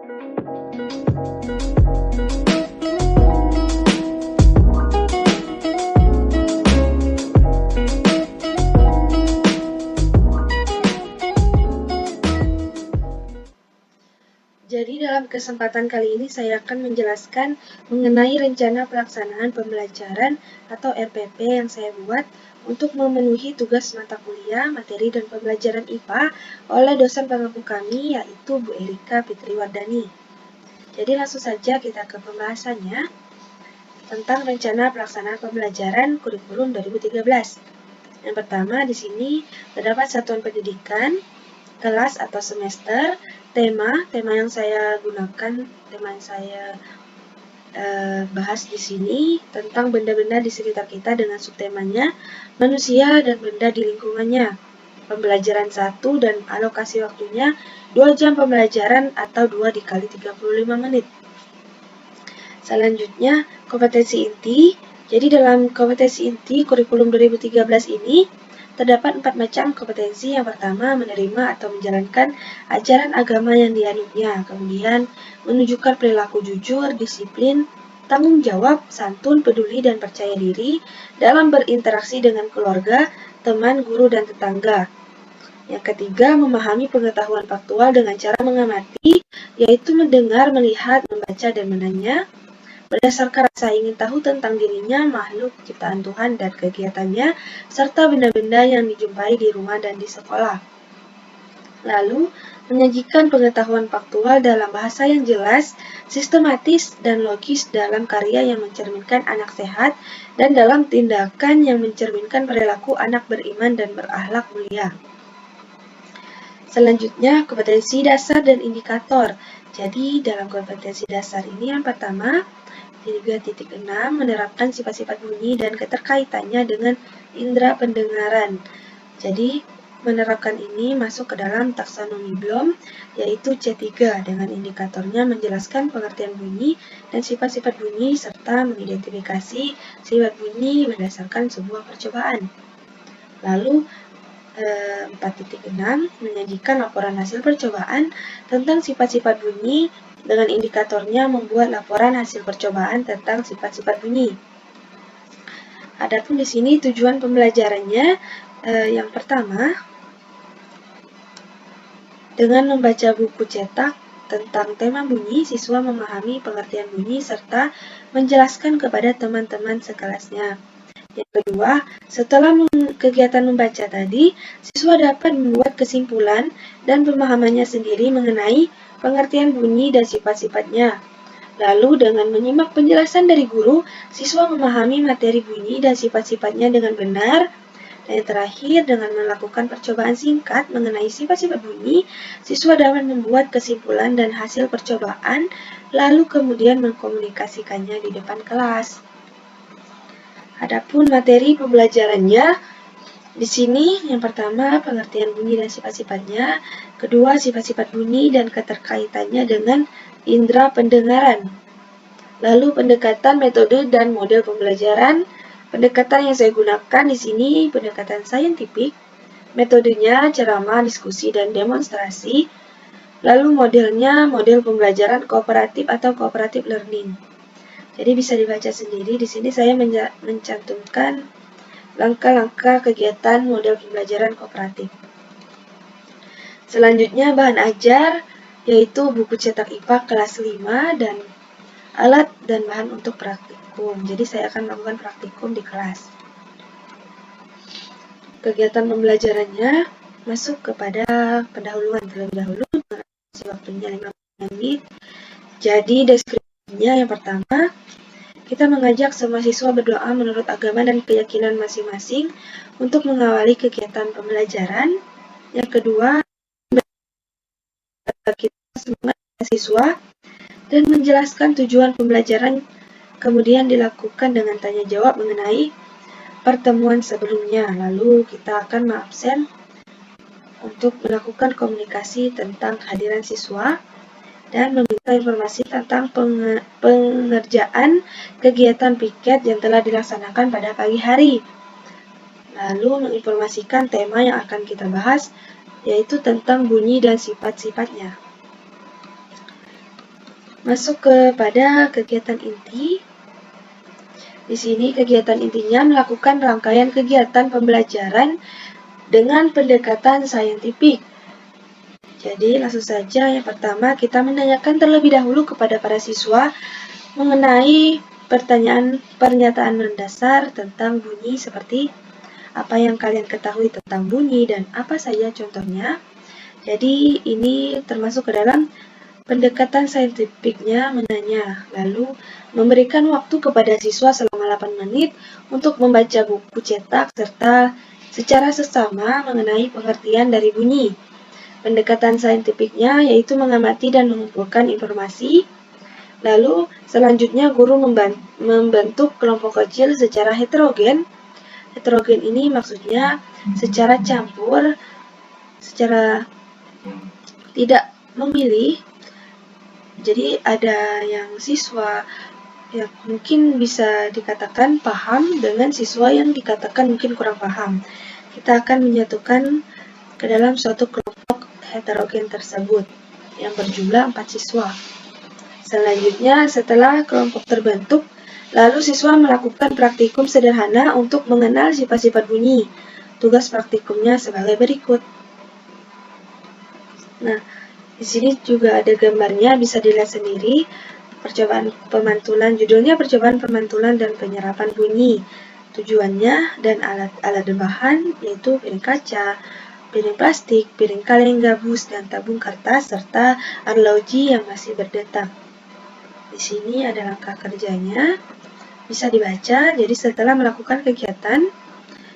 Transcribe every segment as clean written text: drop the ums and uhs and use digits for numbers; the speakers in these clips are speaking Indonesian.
Jadi dalam kesempatan kali ini saya akan menjelaskan mengenai rencana pelaksanaan pembelajaran atau RPP yang saya buat untuk memenuhi tugas mata kuliah, materi, dan pembelajaran IPA oleh dosen pengampu kami yaitu Bu Erika Fitriwardani. Jadi langsung saja kita ke pembahasannya tentang rencana pelaksanaan pembelajaran kurikulum 2013. Yang pertama di sini terdapat satuan pendidikan, kelas atau semester, tema yang saya gunakan, tema yang saya bahas di sini tentang benda-benda di sekitar kita dengan subtemanya manusia dan benda di lingkungannya. Pembelajaran 1 dan alokasi waktunya 2 jam pembelajaran atau 2 dikali 35 menit. Selanjutnya, kompetensi inti. Jadi dalam kompetensi inti kurikulum 2013 ini terdapat 4 macam kompetensi. Yang pertama, menerima atau menjalankan ajaran agama yang dianutnya. Kemudian, menunjukkan perilaku jujur, disiplin, tanggung jawab, santun, peduli, dan percaya diri dalam berinteraksi dengan keluarga, teman, guru, dan tetangga. Yang ketiga, memahami pengetahuan faktual dengan cara mengamati, yaitu mendengar, melihat, membaca, dan menanya. Berdasarkan rasa ingin tahu tentang dirinya, makhluk ciptaan Tuhan dan kegiatannya, serta benda-benda yang dijumpai di rumah dan di sekolah. Lalu, menyajikan pengetahuan faktual dalam bahasa yang jelas, sistematis, dan logis dalam karya yang mencerminkan anak sehat dan dalam tindakan yang mencerminkan perilaku anak beriman dan berakhlak mulia. Selanjutnya, kompetensi dasar dan indikator. Jadi, dalam kompetensi dasar ini yang pertama, 3.6 menerapkan sifat-sifat bunyi dan keterkaitannya dengan indera pendengaran. Jadi, menerapkan ini masuk ke dalam taksonomi Bloom, yaitu C3, dengan indikatornya menjelaskan pengertian bunyi dan sifat-sifat bunyi, serta mengidentifikasi sifat bunyi berdasarkan sebuah percobaan. Lalu, 4.6 menyajikan laporan hasil percobaan tentang sifat-sifat bunyi dengan indikatornya membuat laporan hasil percobaan tentang sifat-sifat bunyi. Adapun di sini tujuan pembelajarannya yang pertama, dengan membaca buku cetak tentang tema bunyi, siswa memahami pengertian bunyi serta menjelaskan kepada teman-teman sekelasnya. Yang kedua, setelah kegiatan membaca tadi, siswa dapat membuat kesimpulan dan pemahamannya sendiri mengenai pengertian bunyi dan sifat-sifatnya. Lalu, dengan menyimak penjelasan dari guru, siswa memahami materi bunyi dan sifat-sifatnya dengan benar. Dan yang terakhir, dengan melakukan percobaan singkat mengenai sifat-sifat bunyi, siswa dapat membuat kesimpulan dan hasil percobaan, lalu kemudian mengkomunikasikannya di depan kelas. Adapun materi pembelajarannya, di sini yang pertama pengertian bunyi dan sifat-sifatnya, kedua sifat-sifat bunyi dan keterkaitannya dengan indera pendengaran. Lalu pendekatan metode dan model pembelajaran. Pendekatan yang saya gunakan di sini pendekatan saintifik, metodenya ceramah, diskusi, dan demonstrasi. Lalu modelnya model pembelajaran kooperatif atau cooperative learning. Jadi bisa dibaca sendiri. Di sini saya mencantumkan langkah-langkah kegiatan model pembelajaran kooperatif. Selanjutnya bahan ajar, yaitu buku cetak IPA kelas 5 dan alat dan bahan untuk praktikum. Jadi saya akan melakukan praktikum di kelas. Kegiatan pembelajarannya masuk kepada pendahuluan terlebih dahulu dengan waktunya 15 menit. Jadi deskripsinya yang pertama, kita mengajak semua siswa berdoa menurut agama dan keyakinan masing-masing untuk mengawali kegiatan pembelajaran. Yang kedua, kita semangat siswa dan menjelaskan tujuan pembelajaran, kemudian dilakukan dengan tanya jawab mengenai pertemuan sebelumnya. Lalu kita akan mengabsen untuk melakukan komunikasi tentang kehadiran siswa dan meminta informasi tentang pengerjaan kegiatan piket yang telah dilaksanakan pada pagi hari. Lalu menginformasikan tema yang akan kita bahas, yaitu tentang bunyi dan sifat-sifatnya. Masuk kepada kegiatan inti. Di sini kegiatan intinya melakukan rangkaian kegiatan pembelajaran dengan pendekatan saintifik. Jadi langsung saja, yang pertama kita menanyakan terlebih dahulu kepada para siswa mengenai pernyataan mendasar tentang bunyi seperti apa yang kalian ketahui tentang bunyi dan apa saja contohnya. Jadi ini termasuk ke dalam pendekatan saintifiknya menanya, lalu memberikan waktu kepada siswa selama 8 menit untuk membaca buku cetak serta secara sesama mengenai pengertian dari bunyi. Pendekatan saintifiknya yaitu mengamati dan mengumpulkan informasi. Lalu selanjutnya guru membentuk kelompok kecil secara heterogen. Heterogen ini maksudnya secara campur, secara tidak memilih. Jadi ada yang siswa yang mungkin bisa dikatakan paham dengan siswa yang dikatakan mungkin kurang paham. Kita akan menyatukan ke dalam suatu kelompok heterogen tersebut yang berjumlah 4 siswa. Selanjutnya, setelah kelompok terbentuk, lalu siswa melakukan praktikum sederhana untuk mengenal sifat-sifat bunyi. Tugas praktikumnya sebagai berikut. Nah, di sini juga ada gambarnya, bisa dilihat sendiri. Percobaan pemantulan, judulnya percobaan pemantulan dan penyerapan bunyi. Tujuannya dan alat dan bahan yaitu piring kaca, piring plastik, piring kaleng gabus, dan tabung kertas, serta arloji yang masih berdetak. Di sini ada langkah kerjanya, bisa dibaca. Jadi setelah melakukan kegiatan,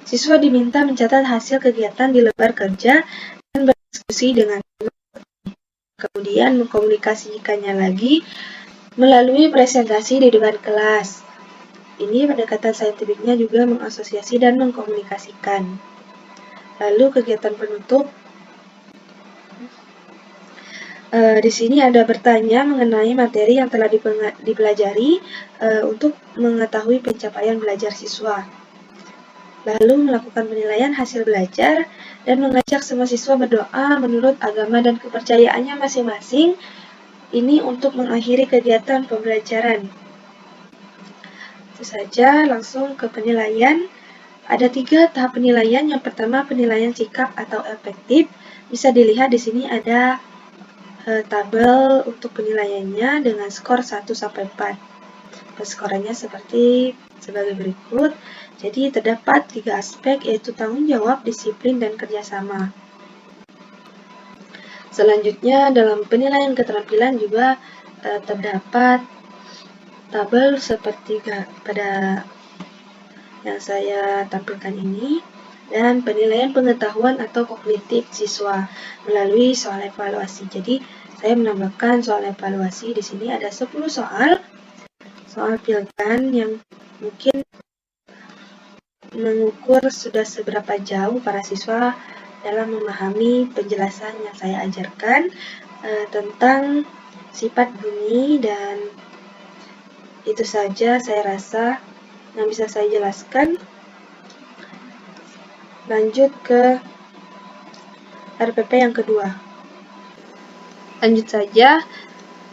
siswa diminta mencatat hasil kegiatan di lembar kerja dan berdiskusi dengan teman. Kemudian mengkomunikasikannya lagi melalui presentasi di depan kelas. Ini pendekatan saintifiknya juga mengasosiasi dan mengkomunikasikan. Lalu kegiatan penutup. Di sini ada bertanya mengenai materi yang telah dipelajari untuk mengetahui pencapaian belajar siswa. Lalu melakukan penilaian hasil belajar dan mengajak semua siswa berdoa menurut agama dan kepercayaannya masing-masing. Ini untuk mengakhiri kegiatan pembelajaran. Itu saja, langsung ke penilaian. Ada 3 tahap penilaian. Yang pertama penilaian sikap atau efektif. Bisa dilihat di sini ada tabel untuk penilaiannya dengan skor 1-4. Skornya sebagai berikut. Jadi terdapat 3 aspek, yaitu tanggung jawab, disiplin, dan kerjasama. Selanjutnya dalam penilaian keterampilan juga terdapat tabel seperti pada yang saya tampilkan ini, dan penilaian pengetahuan atau kognitif siswa melalui soal evaluasi. Jadi saya menambahkan soal evaluasi di sini ada 10 soal pilgan yang mungkin mengukur sudah seberapa jauh para siswa dalam memahami penjelasan yang saya ajarkan tentang sifat bunyi, dan itu saja saya rasa yang bisa saya jelaskan. Lanjut ke RPP yang kedua. Lanjut saja.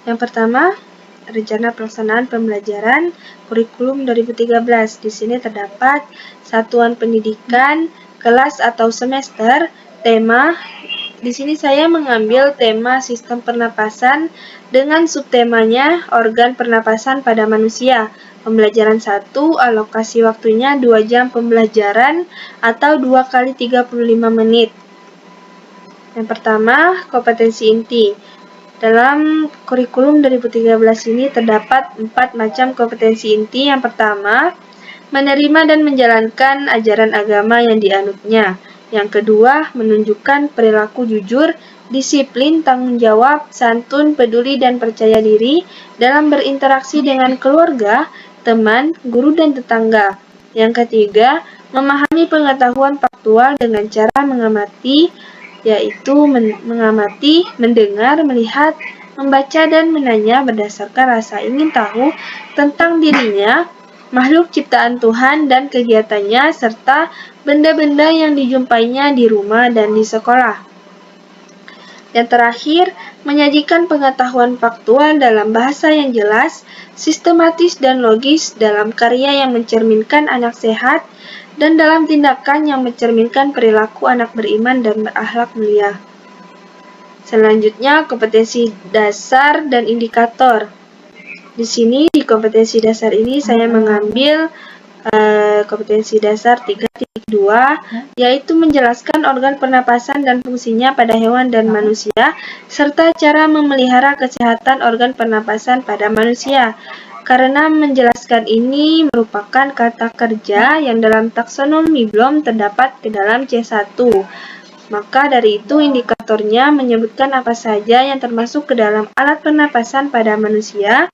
Yang pertama, rencana pelaksanaan pembelajaran kurikulum 2013. Di sini terdapat satuan pendidikan, kelas atau semester, tema. Di sini saya mengambil tema sistem pernapasan dengan subtemanya organ pernapasan pada manusia. Pembelajaran 1, alokasi waktunya 2 jam pembelajaran atau 2 kali 35 menit. Yang pertama, kompetensi inti. Dalam kurikulum 2013 ini terdapat 4 macam kompetensi inti. Yang pertama, menerima dan menjalankan ajaran agama yang dianutnya. Yang kedua, menunjukkan perilaku jujur, disiplin, tanggung jawab, santun, peduli, dan percaya diri dalam berinteraksi dengan keluarga, teman, guru, dan tetangga. Yang ketiga, memahami pengetahuan faktual dengan cara mengamati, yaitu mengamati, mendengar, melihat, membaca, dan menanya berdasarkan rasa ingin tahu tentang dirinya, makhluk ciptaan Tuhan dan kegiatannya, serta benda-benda yang dijumpainya di rumah dan di sekolah. Yang terakhir, menyajikan pengetahuan faktual dalam bahasa yang jelas, sistematis dan logis, dalam karya yang mencerminkan anak sehat, dan dalam tindakan yang mencerminkan perilaku anak beriman dan berakhlak mulia. Selanjutnya, kompetensi dasar dan indikator. Di sini, di kompetensi dasar ini saya mengambil kompetensi dasar 3.2, yaitu menjelaskan organ pernapasan dan fungsinya pada hewan dan manusia, serta cara memelihara kesehatan organ pernapasan pada manusia. Karena menjelaskan ini merupakan kata kerja yang dalam taksonomi Bloom terdapat ke dalam C1. Maka dari itu indikatornya menyebutkan apa saja yang termasuk ke dalam alat pernapasan pada manusia,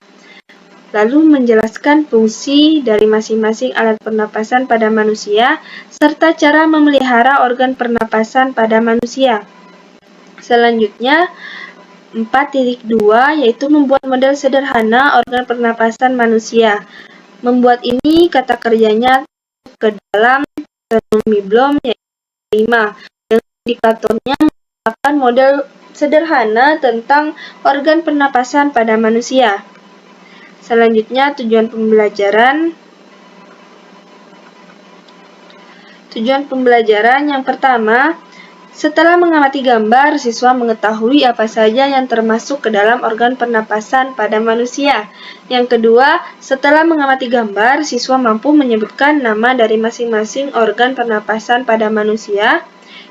lalu menjelaskan fungsi dari masing-masing alat pernapasan pada manusia, serta cara memelihara organ pernapasan pada manusia. Selanjutnya, 4.2 yaitu membuat model sederhana organ pernapasan manusia. Membuat ini kata kerjanya ke dalam taksonomi Bloom yaitu 5. Dengan indikatornya merupakan model sederhana tentang organ pernapasan pada manusia. Selanjutnya, tujuan pembelajaran. Tujuan pembelajaran yang pertama, setelah mengamati gambar, siswa mengetahui apa saja yang termasuk ke dalam organ pernapasan pada manusia. Yang kedua, setelah mengamati gambar, siswa mampu menyebutkan nama dari masing-masing organ pernapasan pada manusia.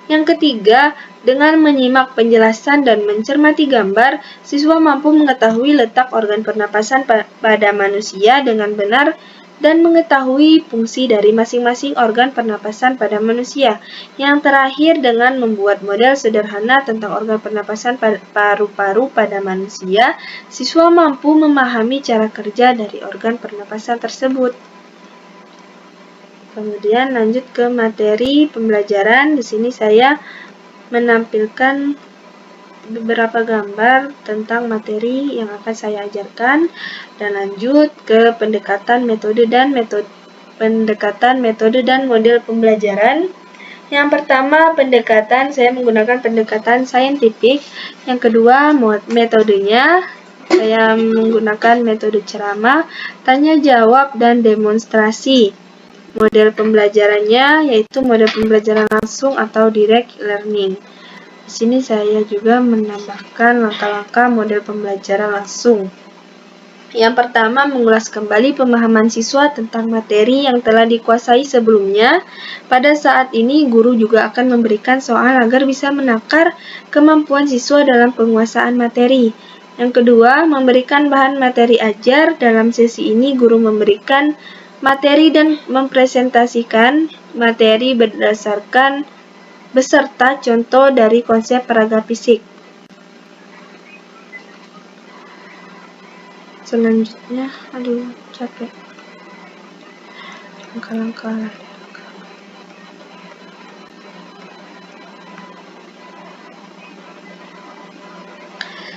Yang ketiga, dengan menyimak penjelasan dan mencermati gambar, siswa mampu mengetahui letak organ pernapasan pada manusia dengan benar dan mengetahui fungsi dari masing-masing organ pernapasan pada manusia. Yang terakhir, dengan membuat model sederhana tentang organ pernapasan paru-paru pada manusia, siswa mampu memahami cara kerja dari organ pernapasan tersebut. Kemudian lanjut ke materi pembelajaran. Di sini saya menampilkan beberapa gambar tentang materi yang akan saya ajarkan, dan lanjut ke pendekatan metode dan model pembelajaran. Yang pertama, saya menggunakan pendekatan saintifik. Yang kedua, metodenya saya menggunakan metode ceramah, tanya jawab, dan demonstrasi. Model pembelajarannya yaitu model pembelajaran langsung atau direct learning. Di sini saya juga menambahkan langkah-langkah model pembelajaran langsung. Yang pertama, mengulas kembali pemahaman siswa tentang materi yang telah dikuasai sebelumnya. Pada saat ini, guru juga akan memberikan soal agar bisa menakar kemampuan siswa dalam penguasaan materi. Yang kedua, memberikan bahan materi ajar. Dalam sesi ini, guru memberikan materi dan mempresentasikan materi beserta contoh dari konsep peraga fisik. Selanjutnya, capek. Langkah-langkah.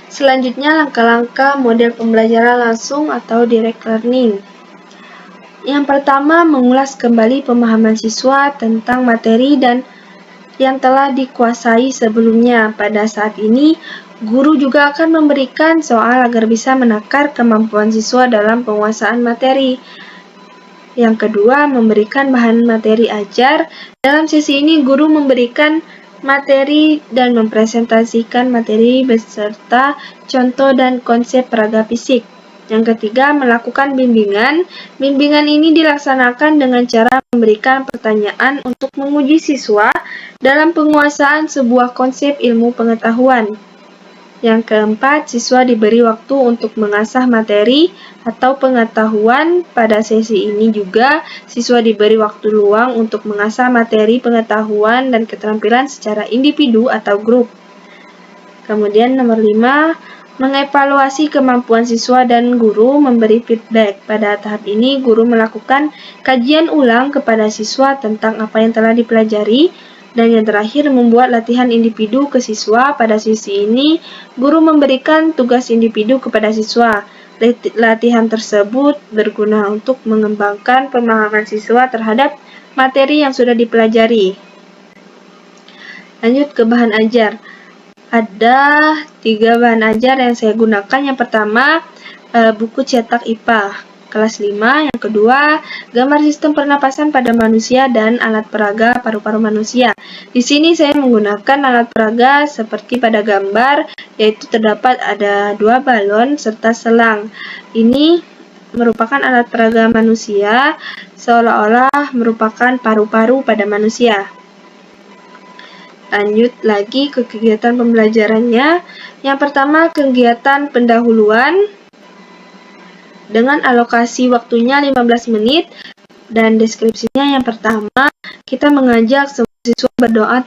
Selanjutnya, langkah-langkah model pembelajaran langsung atau direct learning. Yang pertama, mengulas kembali pemahaman siswa tentang materi dan yang telah dikuasai sebelumnya. Pada saat ini, guru juga akan memberikan soal agar bisa menakar kemampuan siswa dalam penguasaan materi. Yang kedua, memberikan bahan materi ajar. Dalam sesi ini, guru memberikan materi dan mempresentasikan materi beserta contoh dan konsep peraga fisik. Yang ketiga, melakukan bimbingan. Bimbingan ini dilaksanakan dengan cara memberikan pertanyaan untuk menguji siswa dalam penguasaan sebuah konsep ilmu pengetahuan. Yang keempat, siswa diberi waktu untuk mengasah materi atau pengetahuan. Pada sesi ini juga, siswa diberi waktu luang untuk mengasah materi pengetahuan dan keterampilan secara individu atau grup. Kemudian nomor 5, mengevaluasi kemampuan siswa dan guru memberi feedback. Pada tahap ini, guru melakukan kajian ulang kepada siswa tentang apa yang telah dipelajari. Dan yang terakhir, membuat latihan individu ke siswa. Pada sesi ini, guru memberikan tugas individu kepada siswa. Latihan tersebut berguna untuk mengembangkan pemahaman siswa terhadap materi yang sudah dipelajari. Lanjut ke bahan ajar. ada 3 bahan ajar yang saya gunakan. Yang pertama, buku cetak IPA kelas 5. Yang kedua, gambar sistem pernapasan pada manusia dan alat peraga paru-paru manusia. Di sini saya menggunakan alat peraga seperti pada gambar, yaitu terdapat ada 2 balon serta selang. Ini merupakan alat peraga manusia, seolah-olah merupakan paru-paru pada manusia. Lanjut lagi ke kegiatan pembelajarannya. Yang pertama, kegiatan pendahuluan dengan alokasi waktunya 15 menit dan deskripsinya. Yang pertama, kita mengajak semua siswa berdoa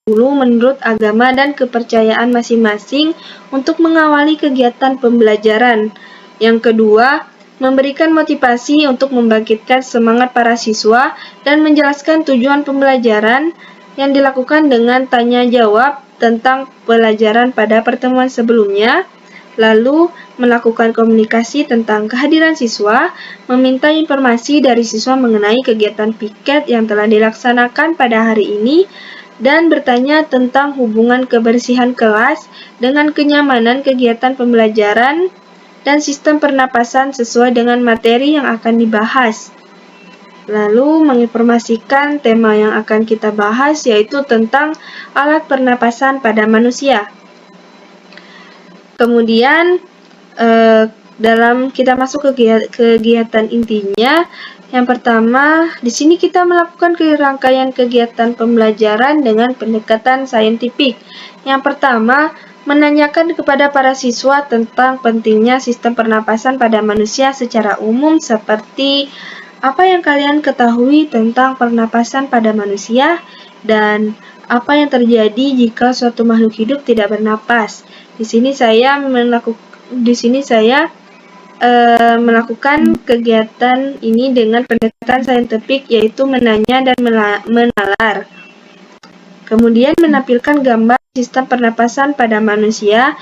dulu menurut agama dan kepercayaan masing-masing untuk mengawali kegiatan pembelajaran. Yang kedua, memberikan motivasi untuk membangkitkan semangat para siswa dan menjelaskan tujuan pembelajaran yang dilakukan dengan tanya jawab tentang pelajaran pada pertemuan sebelumnya, lalu melakukan komunikasi tentang kehadiran siswa, meminta informasi dari siswa mengenai kegiatan piket yang telah dilaksanakan pada hari ini, dan bertanya tentang hubungan kebersihan kelas dengan kenyamanan kegiatan pembelajaran dan sistem pernapasan sesuai dengan materi yang akan dibahas. Lalu menginformasikan tema yang akan kita bahas, yaitu tentang alat pernapasan pada manusia. Kemudian dalam kita masuk ke kegiatan intinya, yang pertama di sini kita melakukan rangkaian kegiatan pembelajaran dengan pendekatan saintifik. Yang pertama, menanyakan kepada para siswa tentang pentingnya sistem pernapasan pada manusia secara umum, seperti apa yang kalian ketahui tentang pernapasan pada manusia dan apa yang terjadi jika suatu makhluk hidup tidak bernapas. Di sini saya melakukan kegiatan ini dengan pendekatan saintifik, yaitu menanya dan menalar. Kemudian menampilkan gambar sistem pernapasan pada manusia.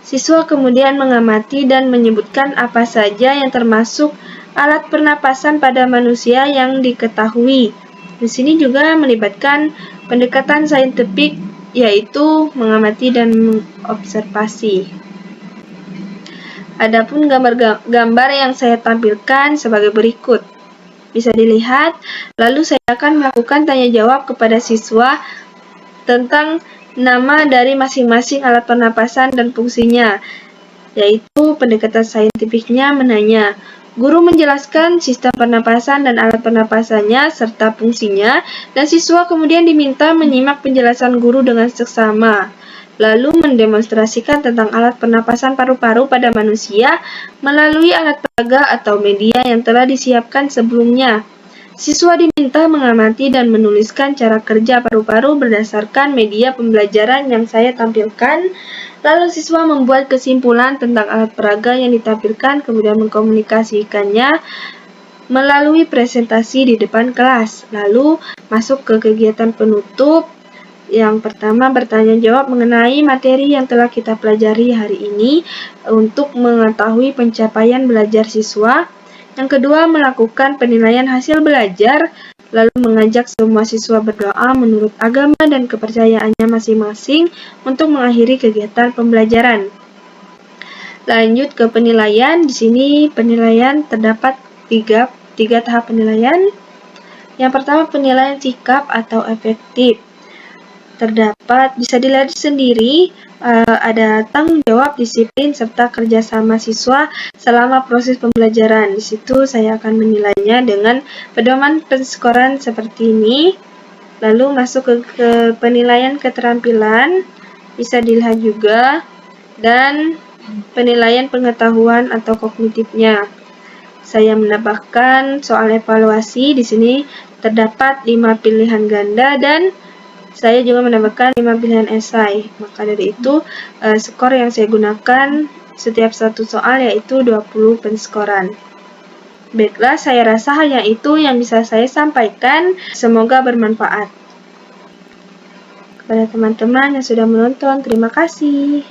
Siswa kemudian mengamati dan menyebutkan apa saja yang termasuk alat pernapasan pada manusia yang diketahui. Di sini juga melibatkan pendekatan saintifik, yaitu mengamati dan mengobservasi. Adapun gambar yang saya tampilkan sebagai berikut. Bisa dilihat, lalu saya akan melakukan tanya jawab kepada siswa tentang nama dari masing-masing alat pernapasan dan fungsinya, yaitu pendekatan saintifiknya menanya. Guru menjelaskan sistem pernapasan dan alat pernapasannya serta fungsinya, dan siswa kemudian diminta menyimak penjelasan guru dengan seksama, lalu mendemonstrasikan tentang alat pernapasan paru-paru pada manusia melalui alat peraga atau media yang telah disiapkan sebelumnya. Siswa diminta mengamati dan menuliskan cara kerja paru-paru berdasarkan media pembelajaran yang saya tampilkan. Lalu siswa membuat kesimpulan tentang alat peraga yang ditampilkan, kemudian mengkomunikasikannya melalui presentasi di depan kelas. Lalu masuk ke kegiatan penutup. Yang pertama, bertanya jawab mengenai materi yang telah kita pelajari hari ini untuk mengetahui pencapaian belajar siswa. Yang kedua, melakukan penilaian hasil belajar, lalu mengajak semua siswa berdoa menurut agama dan kepercayaannya masing-masing untuk mengakhiri kegiatan pembelajaran. Lanjut ke penilaian. Di sini penilaian terdapat tiga tahap penilaian. Yang pertama, penilaian sikap atau efektif. Terdapat, bisa dilihat sendiri, ada tanggung jawab, disiplin, serta kerjasama siswa selama proses pembelajaran. Di situ saya akan menilainya dengan pedoman penskoran seperti ini. Lalu masuk ke penilaian keterampilan, bisa dilihat juga, dan penilaian pengetahuan atau kognitifnya. Saya menambahkan soal evaluasi. Di sini terdapat 5 pilihan ganda dan saya juga menambahkan 5 pilihan esai. Maka dari itu, skor yang saya gunakan setiap satu soal yaitu 20 penskoran. Baiklah, saya rasa hanya itu yang bisa saya sampaikan. Semoga bermanfaat. Kepada teman-teman yang sudah menonton, terima kasih.